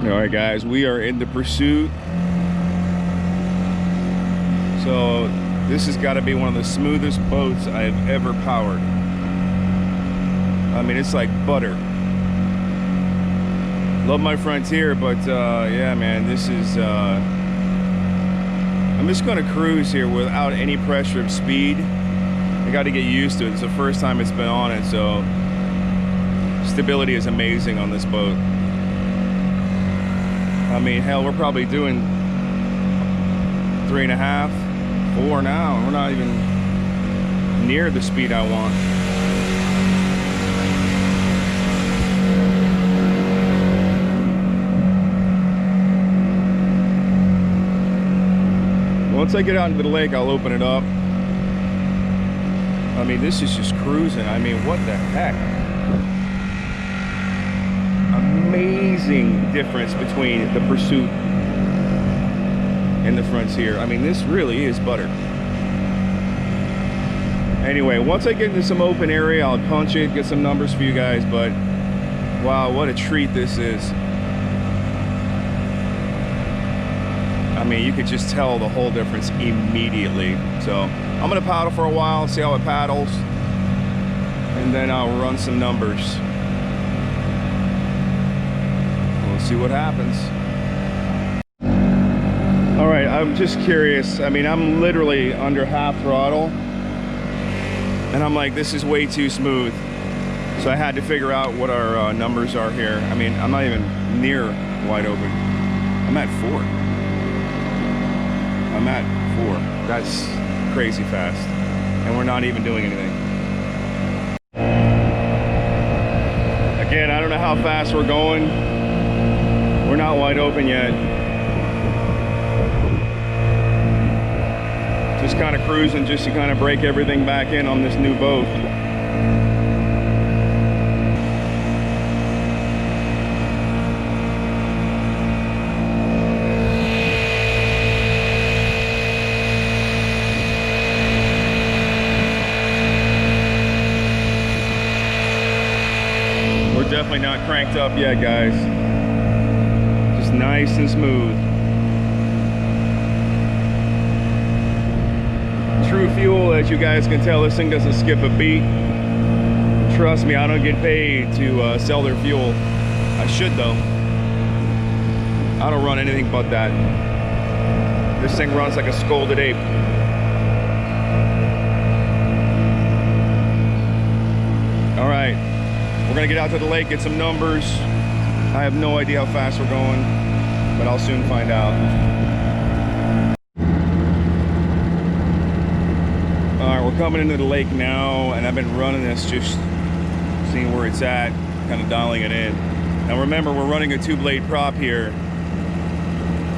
All right, guys, we are in the Pursuit. So this has got to be one of the smoothest boats I've ever powered. I mean, it's like butter. Love my Frontier, but yeah, man, this is I'm just gonna cruise here without any pressure of speed. I got to get used to it. It's the first time it's been on it, so stability is amazing on this boat. I mean, hell, we're probably doing 3.5, 4 now. We're not even near the speed I want. Once I get out into the lake, I'll open it up. I mean, this is just cruising. I mean, what the heck? Amazing difference between the Pursuit and the Frontier. I mean, this really is butter. Anyway, once I get into some open area, I'll punch it, get some numbers for you guys, but wow, what a treat this is. I mean, you could just tell the whole difference immediately. So I'm gonna paddle for a while, see how it paddles, and then I'll run some numbers. We'll see what happens. All right, I'm just curious. I mean, I'm literally under half throttle, and I'm like, this is way too smooth. So I had to figure out what our numbers are here. I mean, I'm not even near wide open. I'm at 4. I'm at 4. That's crazy fast. And we're not even doing anything. Again, I don't know how fast we're going. We're not wide open yet. Just kind of cruising just to kind of break everything back in on this new boat. Definitely not cranked up yet, guys. Just nice and smooth. True fuel, as you guys can tell, this thing doesn't skip a beat. Trust me, I don't get paid to sell their fuel. I should though. I don't run anything but that. This thing runs like a scolded ape. All right. We're gonna get out to the lake, get some numbers. I have no idea how fast we're going, but I'll soon find out. All right, we're coming into the lake now, and I've been running this, just seeing where it's at, kind of dialing it in. Now remember, we're running a 2-blade prop here.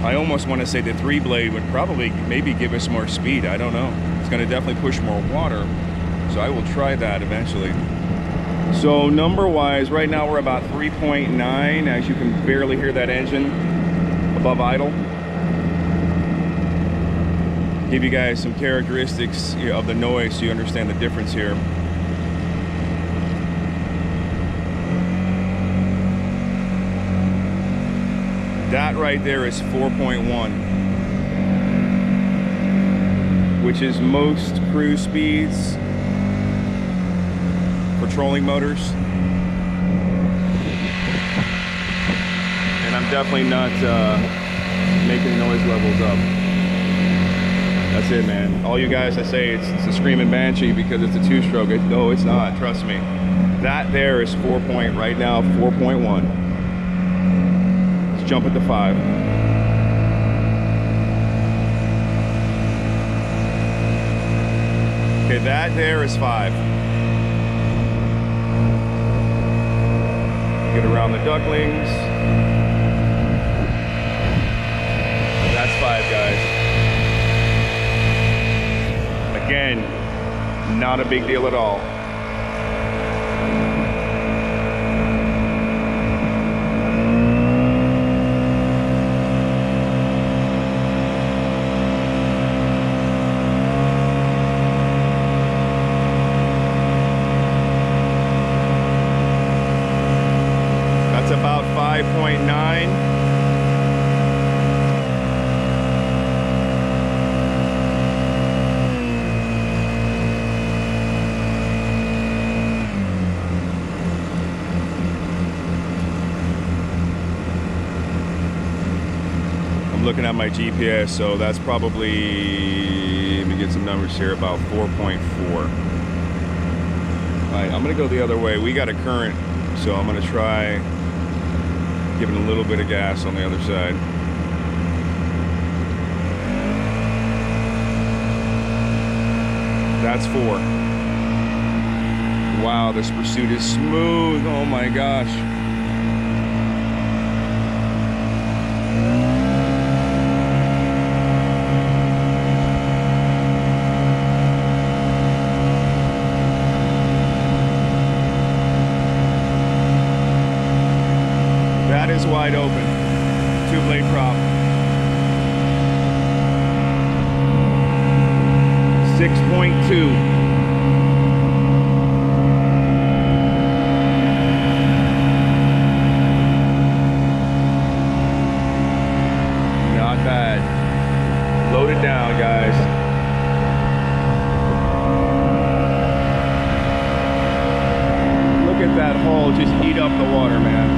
I almost want to say the 3-blade would probably maybe give us more speed. I don't know. It's gonna definitely push more water, so I will try that eventually. So number-wise, right now we're about 3.9, as you can barely hear that engine above idle. Give you guys some characteristics of the noise so you understand the difference here. That right there is 4.1, which is most cruise speeds for trolling motors. And I'm definitely not making noise levels up. That's it, man. All you guys that say it's a screaming banshee because it's a 2-stroke, no, it's not, trust me. That there is 4 point, right now, 4.1. Let's jump it to 5. Okay, that there is 5. Get around the ducklings. That's 5, guys. Again, not a big deal at all. That's about 5.9. my GPS, so that's probably, let me get some numbers here, about 4.4. All right, I'm gonna go the other way. We got a current, so I'm gonna try giving a little bit of gas on the other side. That's 4. Wow, this Pursuit is smooth. Oh my gosh. That is wide open. 2-blade prop. 6.2. Not bad. Load it down, guys. Look at that hull just eat up the water, man.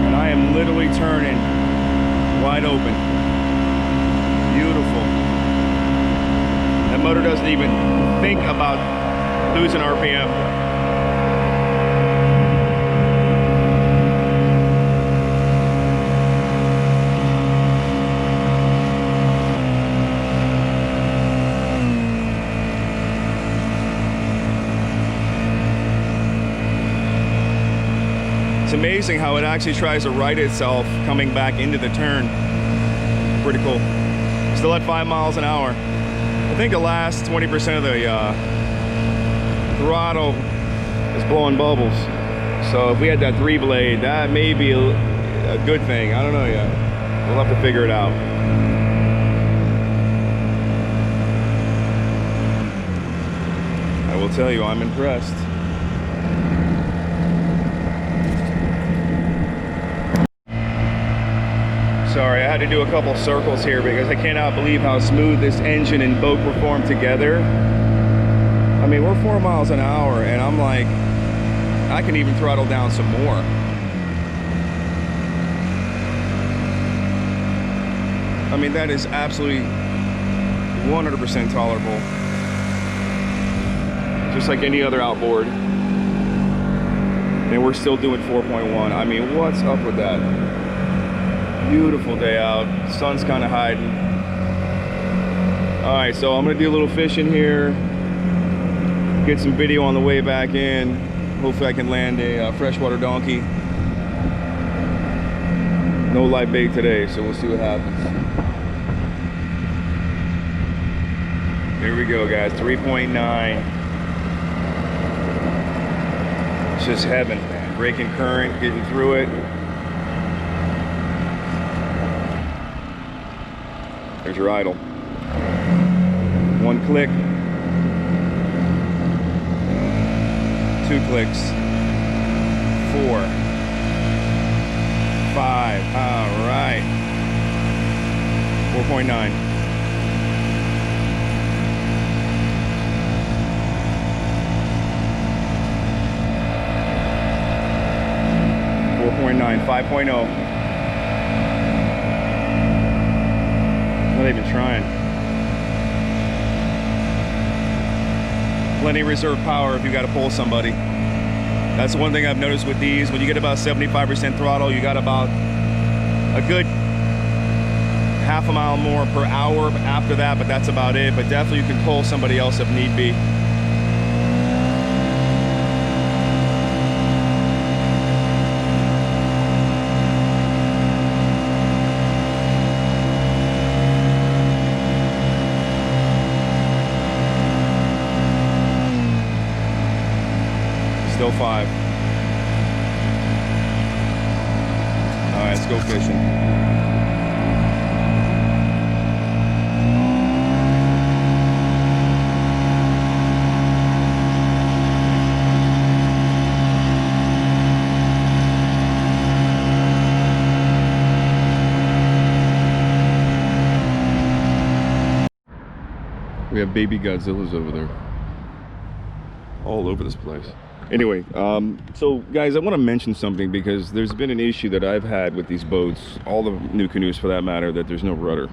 And I am literally turning wide open. Beautiful. That motor doesn't even think about losing RPM. It's amazing how it actually tries to right itself coming back into the turn. Pretty cool. Still at 5 miles an hour. I think the last 20% of the throttle is blowing bubbles. So if we had that 3-blade, that may be a good thing. I don't know yet. We'll have to figure it out. I will tell you, I'm impressed. Sorry, I had to do a couple circles here because I cannot believe how smooth this engine and boat perform together. I mean, we're 4 miles an hour and I'm like, I can even throttle down some more. I mean, that is absolutely 100% tolerable. Just like any other outboard. And we're still doing 4.1. I mean, what's up with that? Beautiful day out. Sun's kind of hiding. All right, so I'm gonna do a little fishing here. Get some video on the way back in. Hopefully I can land a freshwater donkey. No live bait today, so we'll see what happens. Here we go, guys. 3.9. It's just heaven, man. Breaking current, getting through it. There's your idle. 1 click. 2 clicks. 4. 5. All right. 4.9. .9, 5.0. Not even trying. Plenty of reserve power if you got to pull somebody. That's one thing I've noticed with these. When you get about 75% throttle, you got about a good half a mile more per hour after that, but that's about it. But definitely you can pull somebody else if need be. Still 5. All right, let's go fishing. We have baby Godzillas over there. All over this place. Anyway, so guys, I want to mention something because there's been an issue that I've had with these boats, all the new canoes for that matter, that there's no rudder.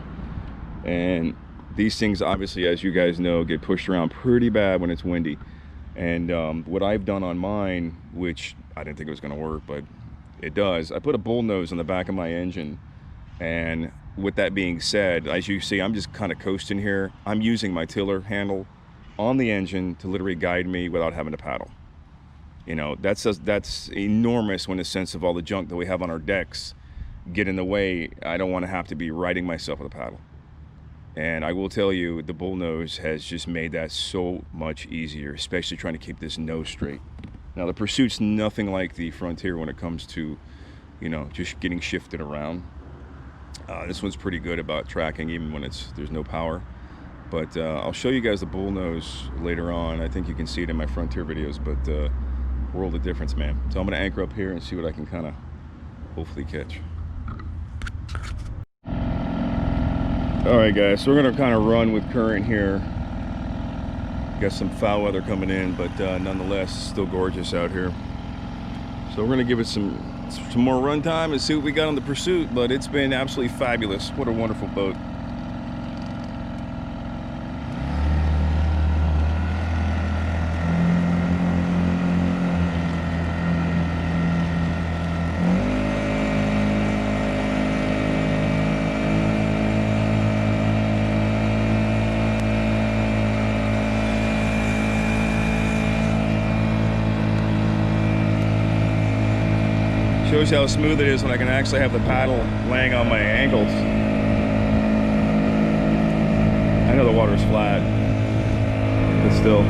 And these things, obviously, as you guys know, get pushed around pretty bad when it's windy. And what I've done on mine, which I didn't think it was going to work, but it does, I put a bull nose on the back of my engine. And with that being said, as you see, I'm just kind of coasting here. I'm using my tiller handle on the engine to literally guide me without having to paddle. You know, that's enormous when the sense of all the junk that we have on our decks get in the way. I don't want to have to be riding myself with a paddle. And I will tell you, the bull nose has just made that so much easier, especially trying to keep this nose straight. Now, the Pursuit's nothing like the Frontier when it comes to, you know, just getting shifted around. This one's pretty good about tracking even when there's no power. But I'll show you guys the bull nose later on. I think you can see it in my Frontier videos, but world of difference, man. So I'm gonna anchor up here and see what I can kind of hopefully catch. All right, guys, so we're gonna kind of run with current here. Got some foul weather coming in, but nonetheless, still gorgeous out here. So we're gonna give it some more run time and see what we got on the Pursuit, but it's been absolutely fabulous. What a wonderful boat. Shows you how smooth it is when I can actually have the paddle laying on my ankles. I know the water's flat, but still.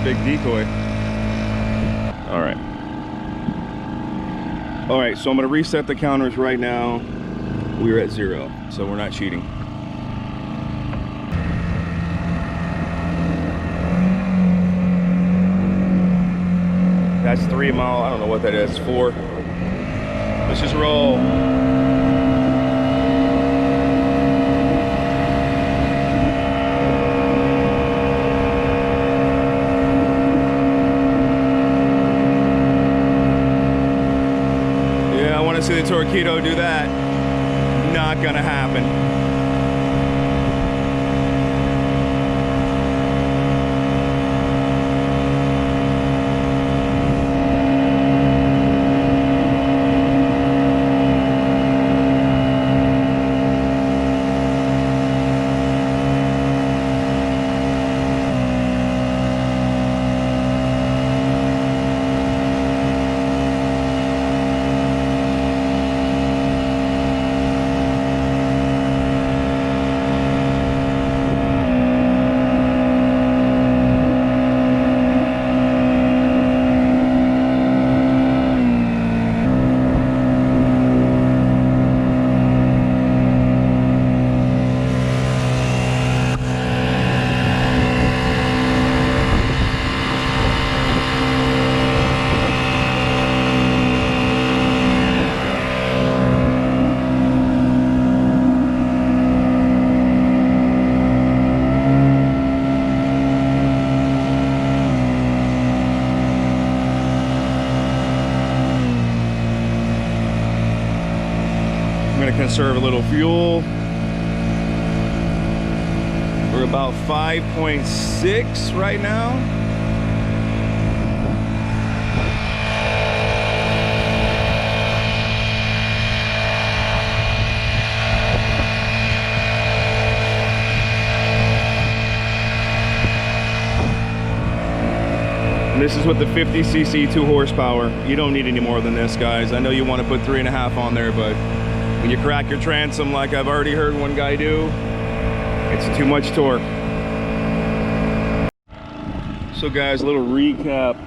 Big decoy. All right, so I'm gonna reset the counters right now. We're at 0, so we're not cheating. That's 3 mile, I don't know what that is, 4. Let's just roll. See the Torpedo do that. Not gonna happen. Conserve a little fuel. We're about 5.6 right now. And this is with the 50cc 2 horsepower. You don't need any more than this, guys. I know you want to put 3.5 on there, but when you crack your transom like I've already heard one guy do, it's too much torque. So guys, a little recap,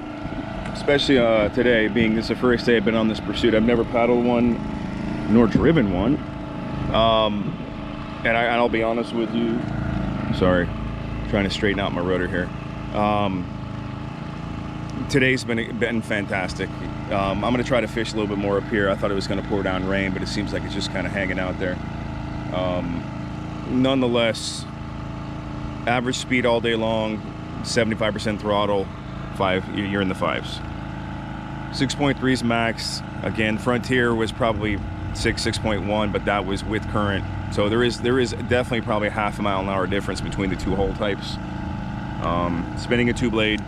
especially today, being this is the first day I've been on this Pursuit. I've never paddled one nor driven one. And I'll be honest with you. Sorry, trying to straighten out my rudder here. Today's been fantastic. I'm gonna try to fish a little bit more up here. I thought it was gonna pour down rain, but it seems like it's just kind of hanging out there. Nonetheless, average speed all day long, 75% throttle, you're in the 5s. 6.3's max. Again, Frontier was probably 6.1, but that was with current. So there is definitely probably half a mile an hour difference between the two hull types. Spinning a 2-blade.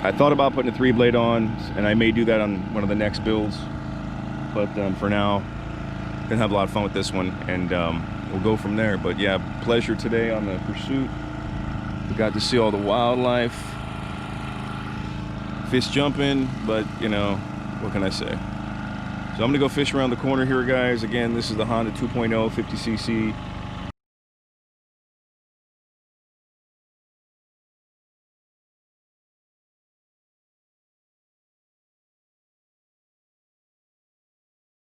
I thought about putting a 3-blade on, and I may do that on one of the next builds. But for now, gonna have a lot of fun with this one, and we'll go from there. But yeah, pleasure today on the Pursuit. We got to see all the wildlife, fish jumping, but you know, what can I say? So I'm gonna go fish around the corner here, guys. Again, this is the Honda 2.0 50cc